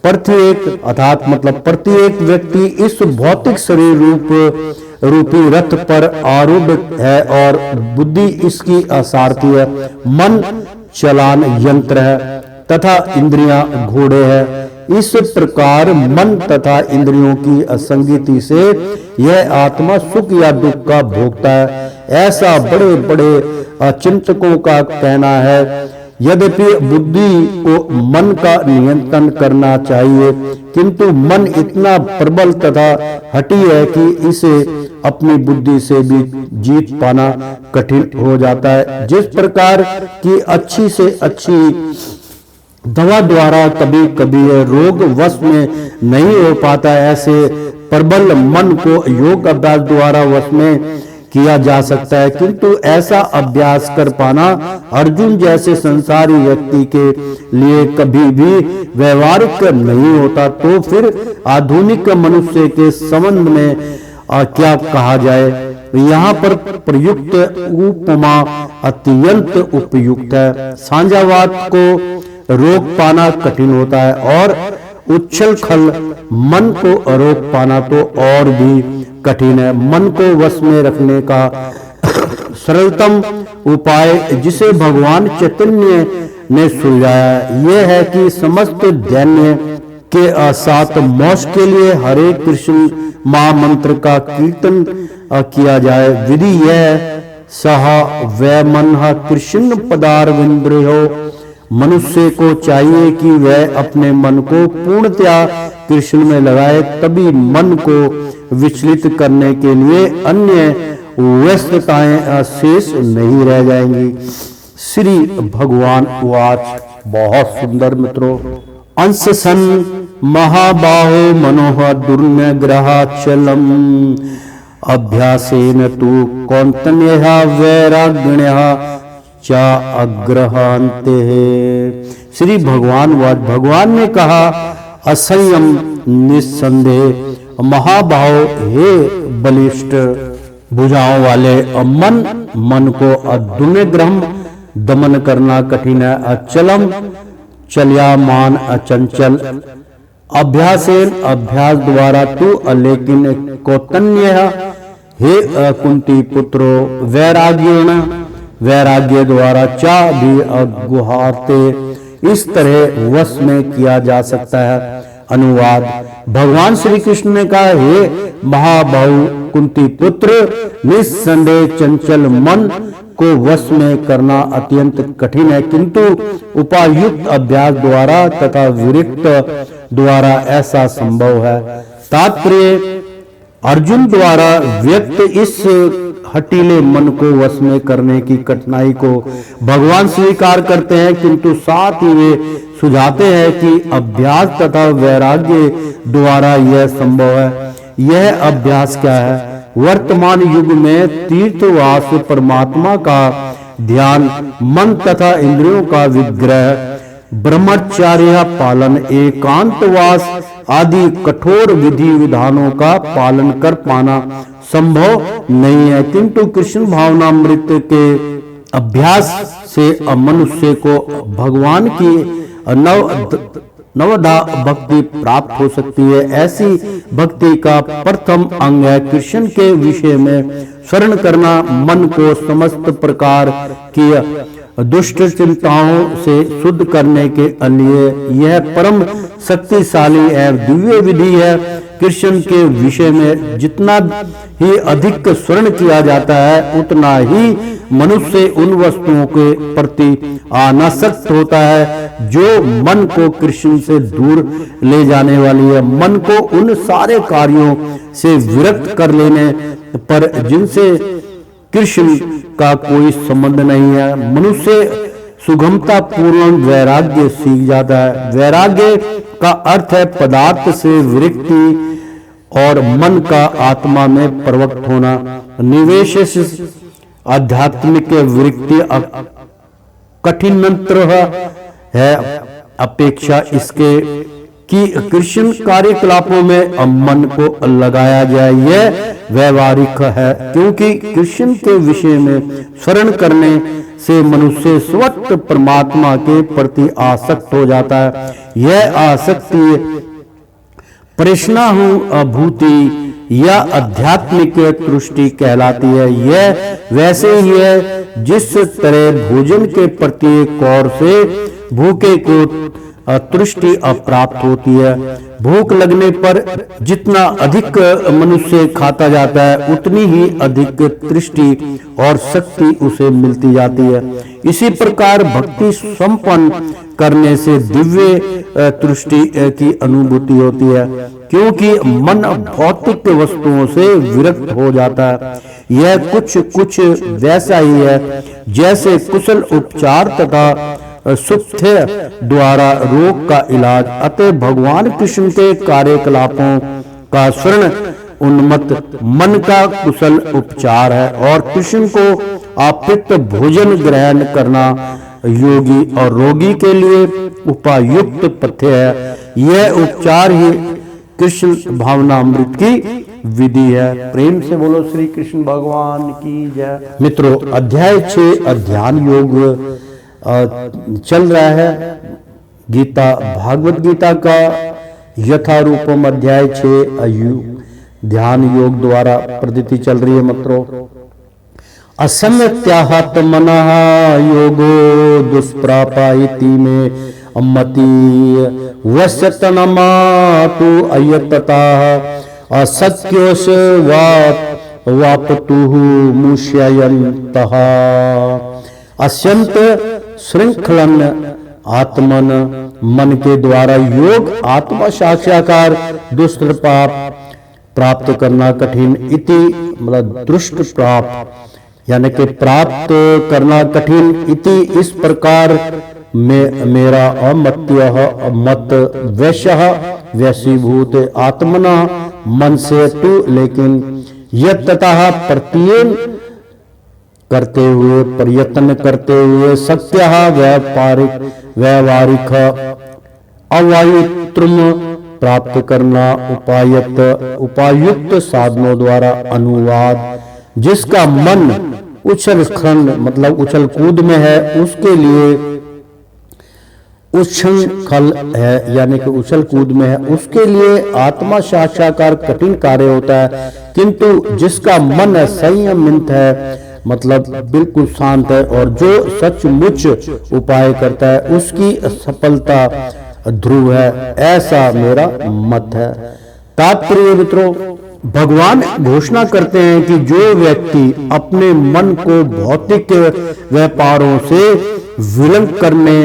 प्रत्येक अर्थात मतलब प्रत्येक व्यक्ति इस भौतिक शरीर रूपी रथ पर आरूढ़ है और बुद्धि इसकी असारथी है, मन चलान यंत्र है तथा इंद्रियां घोड़े हैं। इस प्रकार मन तथा इंद्रियों की असंगति से यह आत्मा सुख या दुख का भोगता है, ऐसा बड़े बड़े चिंतकों का कहना है। यद्यपि बुद्धि को मन का नियंत्रण करना चाहिए, किंतु मन इतना प्रबल तथा हठी है कि इसे अपनी बुद्धि से भी जीत पाना कठिन हो जाता है। जिस प्रकार की अच्छी से अच्छी दवा द्वारा कभी कभी रोग वश में नहीं हो पाता, ऐसे प्रबल मन को योग अभ्यास द्वारा वश में किया जा सकता है, किंतु ऐसा अभ्यास कर पाना अर्जुन जैसे संसारी व्यक्ति के लिए कभी भी व्यवहारिक नहीं होता। तो फिर आधुनिक मनुष्य के संबंध में क्या कहा जाए। यहाँ पर प्रयुक्त उपमा अत्यंत उपयुक्त है। सांझावाद को रोक पाना कठिन होता है और उच्छल खल मन को रोक पाना तो और भी कठिन है। मन को वश में रखने का सरलतम उपाय जिसे भगवान चैतन्य ने सुझाया यह है कि समस्त दैन्य के साथ मोक्ष के लिए हरे कृष्ण महामंत्र का कीर्तन किया जाए। विधि यह सह वै मन कृष्ण पदारविंद्रो। मनुष्य को चाहिए कि वह अपने मन को पूर्णतया कृष्ण में लगाए, तभी मन को विचलित करने के लिए अन्य व्यस्तताएं शेष नहीं रह जाएंगी। श्री भगवान वाच। बहुत सुंदर मित्रों। अंश सन महाबाहो मनोह दुर्निग्रहाचलम अभ्यासेन तु कौंतन्यः वैराग्यः चा अग्रहांते है। श्री भगवान ने कहा, असंयम निस्संदेह महाभाव हे बलिष्ठ भुजाओं वाले मन को दुर्निग्रह दमन करना कठिन है। अचलम चलयामान अचंचल अभ्यास द्वारा तू लेकिन कौतन्य हे कुंती पुत्रो वैराग्य द्वारा चा भी अगुहाते इस तरह वश में किया जा सकता है। अनुवाद। भगवान श्री कृष्ण ने कहा, हे महाबाहु कुंती पुत्र, निस्संदेह चंचल मन को वश में करना अत्यंत कठिन है, किंतु उपायुक्त अभ्यास द्वारा तथा विरक्त द्वारा ऐसा संभव है। तात्पर्य, अर्जुन द्वारा व्यक्त इस हटीले मन को वश में करने की कठिनाई को भगवान स्वीकार करते हैं, किंतु साथ ही वे सुझाते हैं कि अभ्यास तथा वैराग्य द्वारा यह संभव है। यह अभ्यास क्या है? वर्तमान युग में तीर्थवास, परमात्मा का ध्यान, मन तथा इंद्रियों का विग्रह, ब्रह्मचर्य पालन, एकांतवास आदि कठोर विधि विधानों का पालन कर पाना संभव नहीं है, किंतु कृष्ण भावनामृत के अभ्यास से मनुष्य को भगवान की नवधा भक्ति प्राप्त हो सकती है। ऐसी भक्ति का प्रथम अंग है कृष्ण के विषय में स्मरण करना, मन को समस्त प्रकार की दुष्ट चिंताओं से शुद्ध करने के लिए यह परम शक्तिशाली एवं दिव्य विधि है। कृष्ण के विषय में जितना ही अधिक स्मरण किया जाता है उतना ही मनुष्य उन वस्तुओं के प्रति अनासक्त होता है जो मन को कृष्ण से दूर ले जाने वाली है। मन को उन सारे कार्यों से विरक्त कर लेने पर जिनसे कृष्ण का कोई संबंध नहीं है मनुष्य सुगमता पूर्ण वैराग्य सीख जाता है। वैराग्य का अर्थ है पदार्थ से विरक्ति और मन का आत्मा में प्रवक्त होना। निवेश आध्यात्मिक विरक्ति कठिनतर है अपेक्षा इसके कि कृष्ण कार्यकलापों में मन को लगाया जाए। यह व्यवहारिक है क्योंकि कृष्ण के विषय में स्मरण करने से मनुष्य स्वतः परमात्मा के प्रति आसक्त हो जाता है। यह आसक्ति प्रश्नाहु अभूति या आध्यात्मिक तुष्टि कहलाती है। यह वैसे ही है जिस तरह भोजन के प्रति कौर से भूखे को तुष्टि अप्राप्त होती है। भूख लगने पर जितना अधिक मनुष्य खाता जाता है उतनी ही अधिक तृष्टि और शक्ति उसे मिलती जाती है। इसी प्रकार भक्ति संपन्न करने से दिव्य तुष्टि की अनुभूति होती है क्योंकि मन भौतिक वस्तुओं से विरक्त हो जाता है। यह कुछ वैसा ही है जैसे कुशल उपचार तथा सुख्य द्वारा रोग का इलाज। अतः भगवान कृष्ण के कार्यकलापों का स्वर्ण उन्मत्त मन का कुशल उपचार है और कृष्ण को आप्त भोजन ग्रहण करना योगी और रोगी के लिए उपायुक्त पथ्य है। यह उपचार ही कृष्ण भावनामृत की विधि है। प्रेम से बोलो श्री कृष्ण भगवान की जय। मित्रों, अध्याय 6 ध्यान योग चल रहा है। गीता भागवत गीता का यथारूपम अध्याय 6 ध्यान योग द्वारा पद्धति चल रही है। मित्रों, असम्यत्याहत मनः योगो दुष्प्रापा इति में अमति वस्यतनमातु अयततः असत्योष वापतुः मुष्ययन्तः अत्यंत श्रृंखलन आत्मन मन के द्वारा योग आत्मा साक्षात्कार दुष्ट प्राप्त करना कठिन इति मतलब दृष्ट प्राप्त यानी कि प्राप्त करना कठिन इति इस प्रकार में मेरा अमत्य मत वैश्य वैसीभूत आत्मना मन से तु लेकिन यतः प्रत्येन करते हुए प्रयत्न करते हुए सत्य व्यावहारिक अवायुत्रम प्राप्त करना उपायुक्त साधनों द्वारा अनुवाद जिसका मन उछल खंड मतलब उछल कूद में है उसके लिए उच्छृंखल है यानी कि उछल कूद में है उसके लिए आत्मा साक्षात्कार कठिन कार्य होता है। किंतु जिसका मन संयमित है मतलब बिल्कुल शांत है और जो सचमुच उपाय करता है उसकी सफलता ध्रुव है, ऐसा मेरा मत है। तात्पर्य मित्रों, भगवान घोषणा करते हैं कि जो व्यक्ति अपने मन को भौतिक व्यापारों से विलंब करने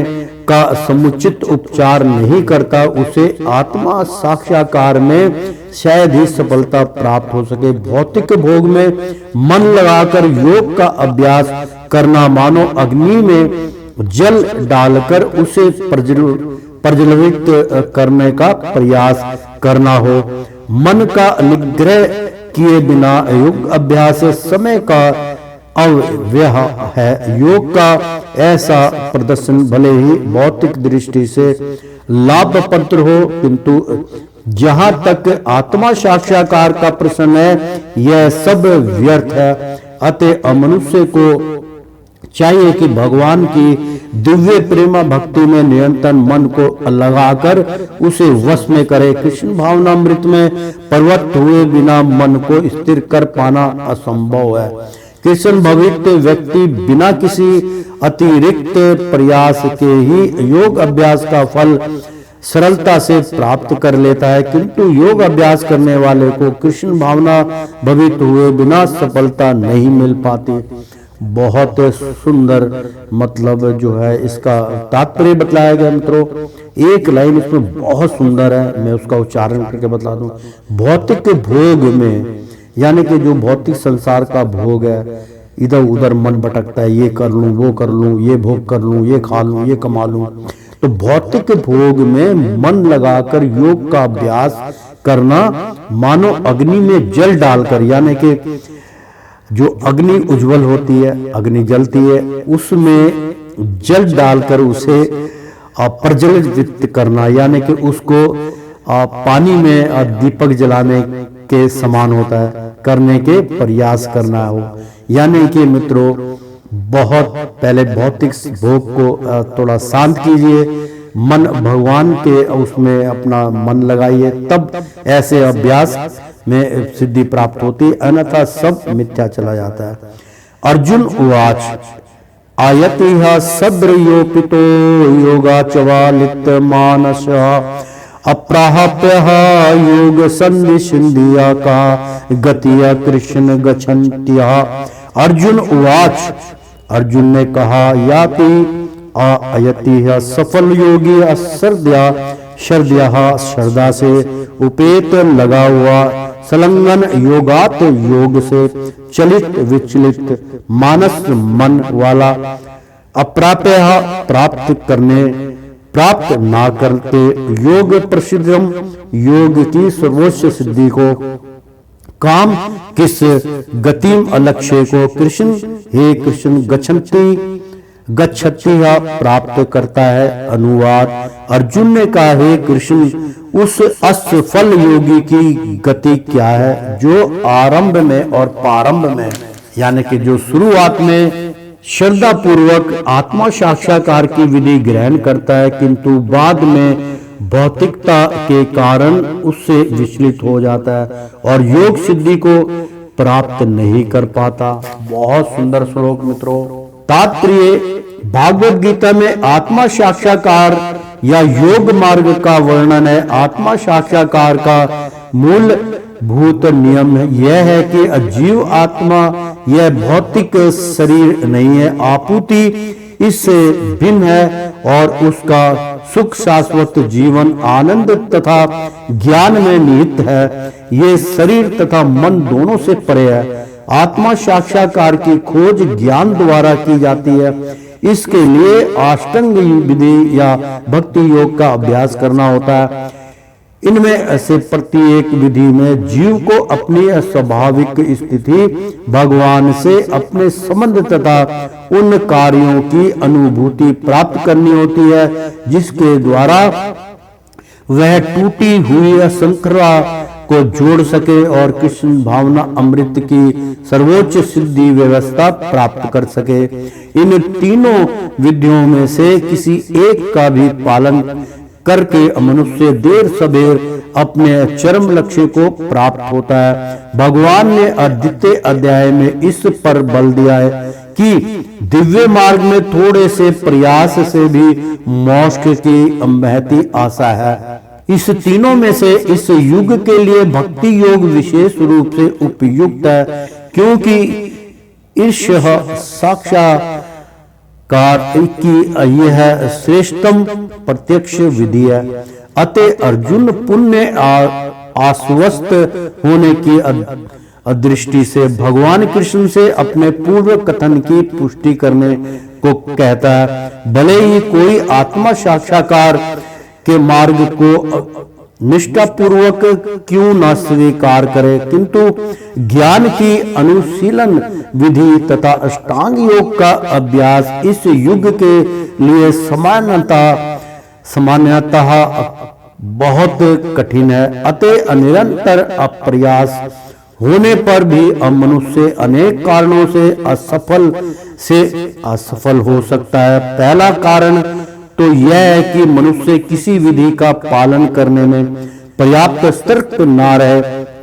का समुचित उपचार नहीं करता उसे आत्मा साक्षात्कार में शायद ही सफलता प्राप्त हो सके। भौतिक भोग में मन लगाकर योग का अभ्यास करना मानो अग्नि में जल डालकर उसे प्रज्वलित करने का प्रयास करना हो। मन का निग्रह किए बिना योग अभ्यास समय का अव्यय है। योग का ऐसा प्रदर्शन भले ही भौतिक दृष्टि से लाभप्रद हो किंतु जहां तक आत्मा साक्षात्कार का प्रश्न है यह सब व्यर्थ है। अतः मनुष्य को चाहिए कि भगवान की दिव्य प्रेम भक्ति में निरंतर मन को लगाकर उसे वश में करे। कृष्ण भावनामृत में प्रवृत्त हुए बिना मन को स्थिर कर पाना असंभव है कृष्ण भवित व्यक्ति बिना किसी अतिरिक्त प्रयास के ही योग अभ्यास का फल सरलता से प्राप्त कर लेता है, किंतु योग अभ्यास करने वाले को कृष्ण भावना भवित हुए बिना सफलता नहीं मिल पाती। बहुत सुंदर मतलब जो है इसका तात्पर्य बताया गया मित्रों। एक लाइन इसमें बहुत सुंदर है, मैं उसका उच्चारण करके बता दूं। भौतिक भोग में, यानी कि जो भौतिक संसार का भोग है, इधर उधर मन भटकता है, ये कर लूं, वो कर लूं, ये भोग कर लूं, ये खा लूं, ये कमा लूं। तो भौतिक भोग में मन लगाकर योग का अभ्यास करना मानो अग्नि में जल डालकर, यानी कि जो अग्नि उज्जवल होती है, अग्नि जलती है, उसमें जल डालकर उसे प्रज्वलित करना, यानी कि उसको पानी में दीपक जलाने के समान होता है, करने के प्रयास करना हो। यानी कि मित्रों बहुत पहले भौतिक भोग को थोड़ा शांत कीजिए, मन भगवान के उसमें अपना मन लगाइए, तब ऐसे अभ्यास में सिद्धि प्राप्त होती है, अन्यथा सब मिथ्या चला जाता है। अर्जुन उवाच आयतिह सद्रयोपितो योगाचवालित मानस अप्राप्य योग संधिया का गतिया कृष्ण गच्छन्त्या। अर्जुन उवाच, अर्जुन ने कहा, याति अयति सफल योगी अश्रद्या श्रद्धा श्रद्धा से उपेत लगा हुआ संलग्न योगात योग से चलित विचलित मानस मन वाला अप्राप्य प्राप्त ना करते योग प्रसिद्धम योग की सर्वोच्च सिद्धि को काम किस गतिम अलक्ष्य को कृष्ण हे कृष्ण गच्छति प्राप्त करता है। अनुवाद, अर्जुन ने कहा, हे कृष्ण उस असफल योगी की गति क्या है जो आरंभ में और प्रारंभ में, यानी कि जो शुरुआत में श्रद्धा पूर्वक आत्मा साक्षात्कार की विधि ग्रहण करता है, किंतु बाद में भौतिकता के कारण उससे विचलित हो जाता है और योग सिद्धि को प्राप्त नहीं कर पाता। बहुत सुंदर श्लोक मित्रों। तात्पर्य, भागवत गीता में आत्मा साक्षात्कार या योग मार्ग का वर्णन है। आत्मा साक्षात्कार का मूल भूत नियम यह है कि अजीव आत्मा यह भौतिक शरीर नहीं है, आपूति इससे भिन्न है और उसका सुख शाश्वत जीवन आनंद तथा ज्ञान में निहित है। ये शरीर तथा मन दोनों से परे है। आत्मा साक्षात्कार की खोज ज्ञान द्वारा की जाती है। इसके लिए अष्टांग विधि या भक्ति योग का अभ्यास करना होता है। इनमें से प्रत्येक विधि में जीव को अपनी स्वाभाविक स्थिति भगवान से अपने संबंध तथा उन कार्यों की अनुभूति प्राप्त करनी होती है जिसके द्वारा वह टूटी हुई श्रृंखला को जोड़ सके और कृष्ण भावना अमृत की सर्वोच्च सिद्धि व्यवस्था प्राप्त कर सके। इन तीनों विधियों में से किसी एक का भी पालन करके मनुष्य देर सबेर अपने चरम लक्ष्य को प्राप्त होता है। भगवान ने द्वितीय अध्याय में इस पर बल दिया है कि दिव्य मार्ग में थोड़े से प्रयास से भी मोक्ष की महती आशा है। इस तीनों में से इस युग के लिए भक्ति योग विशेष रूप से उपयुक्त है, क्योंकि इस साक्षात्कार की यह श्रेष्ठतम प्रत्यक्ष विधि है। अतः अर्जुन पुण्य आश्वस्त होने की अदृष्टि से भगवान कृष्ण से अपने पूर्व कथन की पुष्टि करने को कहता है। भले ही कोई आत्मा साक्षात्कार के मार्ग को निष्ठा पूर्वक क्यों न स्वीकार करे, किंतु ज्ञान की अनुशीलन विधि तथा अष्टांग योग का अभ्यास इस युग के लिए सामान्यतः बहुत कठिन है। अतः निरंतर अप्रयास होने पर भी मनुष्य अनेक कारणों से असफल हो सकता है। पहला कारण तो यह है कि मनुष्य किसी विधि का पालन करने में पर्याप्त सतर्क ना रहे।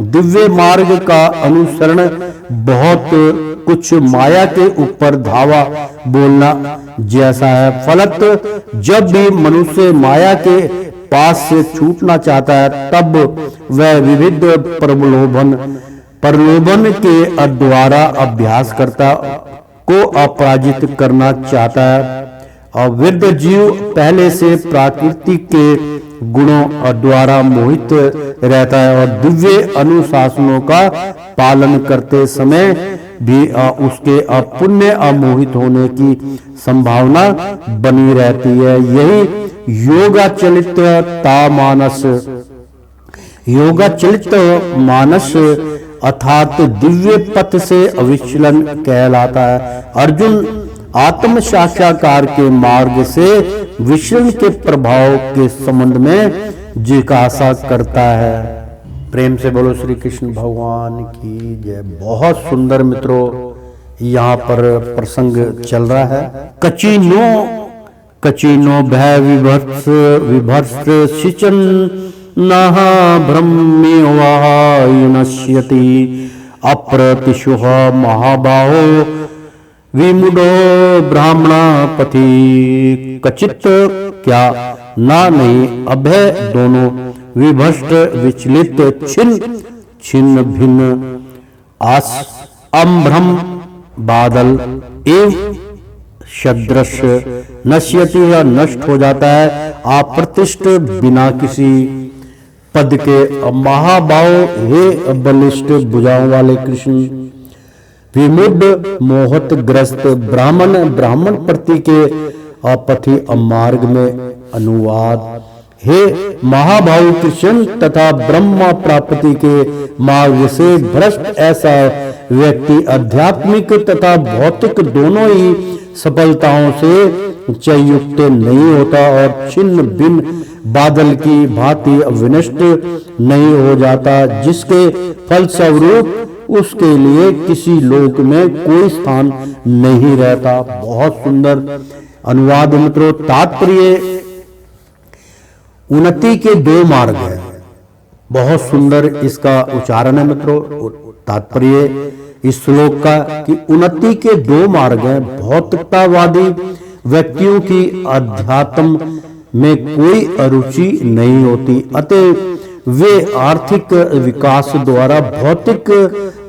दिव्य मार्ग का अनुसरण बहुत कुछ माया के ऊपर धावा बोलना जैसा है। फलत जब भी मनुष्य माया के पास से छूटना चाहता है तब वह विविध प्रलोभन के द्वारा अभ्यास करता को अपराजित करना चाहता है। और वृद्ध जीव पहले से प्रकृति के गुणों द्वारा मोहित रहता है और दिव्य अनुशासनों का पालन करते समय भी उसके पुण्य अमोहित होने की संभावना बनी रहती है। यही योगाचलित मानस अर्थात दिव्य पथ से अविचलन कहलाता है। अर्जुन आत्म साक्षात्कार के मार्ग से विचलन के प्रभाव के संबंध में जिज्ञासा करता है। प्रेम से बोलो श्री कृष्ण भगवान की जय। बहुत सुंदर मित्रों यहाँ पर प्रसंग चल रहा है। कचिनो भय विभर्ष सिचन नः ब्रह्म्यवाय नश्यति अप्रतिशुः महाबाहो विमुडो ब्राह्मणा पथि। कचित क्या ना नहीं अभय दोनों विभ्रष्ट विचलित छिन्न भिन्न अम्भ्रम बादल एव सदृश नश्यति या नष्ट हो जाता है अप्रतिष्ठ बिना किसी पद के। महाबाहो हे बलिष्ठ भुजाओं वाले कृष्ण। विमुड मोहत ग्रस्त ब्राह्मण प्रति के अपथि मार्ग में अनुवाद। हे महाभाव कृष्ण तथा ब्रह्म प्राप्ति के मार्ग से भ्रष्ट ऐसा व्यक्ति आध्यात्मिक तथा भौतिक दोनों ही सफलताओं से चयुक्त नहीं होता और छिन्न भिन्न बादल की भांति विनष्ट नहीं हो जाता, जिसके फलस्वरूप उसके लिए किसी लोक में कोई स्थान नहीं रहता। बहुत सुंदर अनुवाद मित्रों। तात्पर्य उन्नति के दो मार्ग हैं। बहुत सुंदर इसका उच्चारण है मित्रों। तात्पर्य इस श्लोक का कि उन्नति के दो मार्ग हैं। भौतिकतावादी व्यक्तियों की अध्यात्म में कोई अरुचि नहीं होती, अतः वे आर्थिक विकास द्वारा भौतिक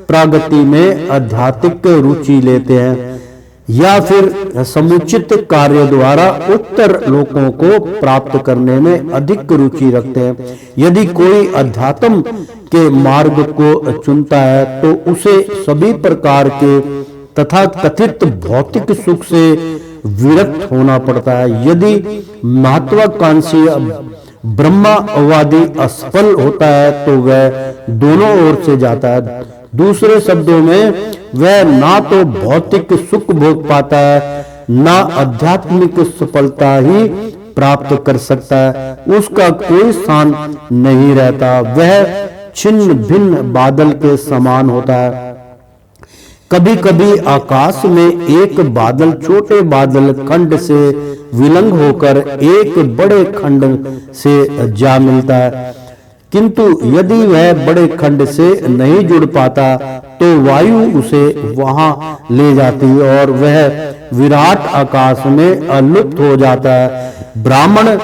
प्रगति में आध्यात्मिक रुचि लेते हैं, या फिर समुचित कार्य द्वारा उत्तर लोकों को प्राप्त करने में अधिक रुचि रखते हैं। यदि कोई अध्यात्म के मार्ग को चुनता है तो उसे सभी प्रकार के तथा कथित भौतिक सुख से विरक्त होना पड़ता है। यदि महत्वाकांक्षी ब्रह्मवादी असफल होता है तो वह दोनों ओर से जाता है। दूसरे शब्दों में वह ना तो भौतिक सुख भोग पाता है, ना आध्यात्मिक सफलता ही प्राप्त कर सकता है। उसका कोई स्थान नहीं रहता, वह छिन्न भिन्न बादल के समान होता है। कभी कभी आकाश में एक बादल छोटे बादल खंड से विलंग होकर एक बड़े खंड से जा मिलता है, किंतु यदि वह बड़े खंड से नहीं जुड़ पाता तो वायु उसे वहां ले जाती है और वह विराट आकाश में अलुप्त हो जाता है। ब्राह्मण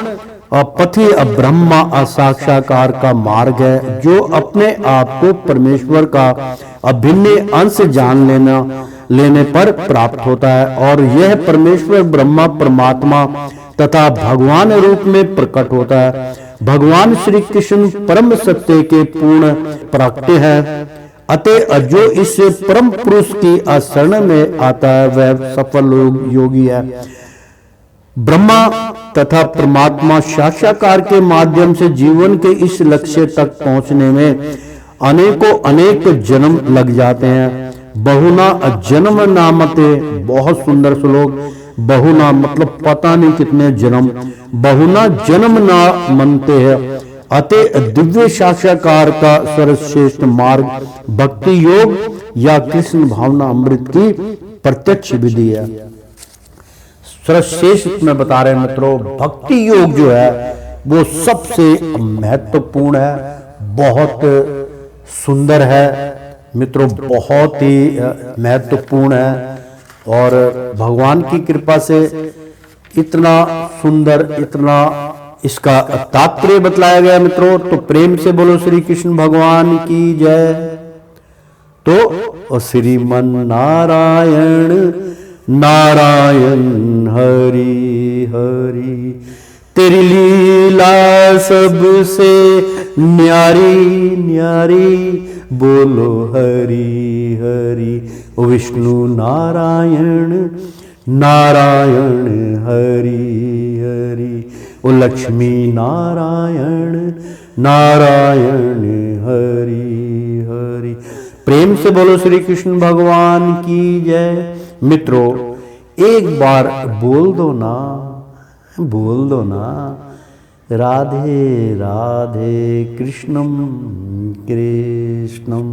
पथि ब्रह्म साक्षात्कार का मार्ग है, जो अपने आप को परमेश्वर का अभिन्न अंश जान लेने पर प्राप्त होता है, और यह परमेश्वर ब्रह्मा परमात्मा तथा भगवान रूप में प्रकट होता है। भगवान श्री कृष्ण परम सत्य के पूर्ण प्रकट है, अतः जो इस परम पुरुष की शरण में आता है वह सफल योगी है। ब्रह्मा तथा परमात्मा साक्षात्कार के माध्यम से जीवन के इस लक्ष्य तक पहुंचने में अनेक जन्म लग जाते हैं। बहुना जन्म नामते, बहुत सुंदर श्लोक। बहुना मतलब पता नहीं कितने जन्म, बहुना जन्म ना मनते हैं। अतः दिव्य साक्षात्कार का सर्वश्रेष्ठ मार्ग भक्ति योग या कृष्ण भावना अमृत की प्रत्यक्ष विधि है। सर्वश्रेष्ठ में बता रहे हैं मित्रों, भक्ति योग जो है वो सबसे महत्वपूर्ण है, बहुत सुंदर है। मित्रों बहुत ही महत्वपूर्ण है और भगवान की कृपा से इतना सुंदर, इतना इसका तात्पर्य बतलाया गया मित्रों। तो प्रेम से बोलो श्री कृष्ण भगवान की जय। तो श्रीमन नारायण नारायण हरि हरि, तेरी लीला सबसे न्यारी न्यारी, बोलो हरि हरि। ओ विष्णु नारायण नारायण हरि हरि, ओ लक्ष्मी नारायण नारायण हरि हरि। प्रेम से बोलो श्री कृष्ण भगवान की जय। मित्रों एक बार बोल दो ना, बोल दो ना, राधे राधे कृष्णम कृष्णम।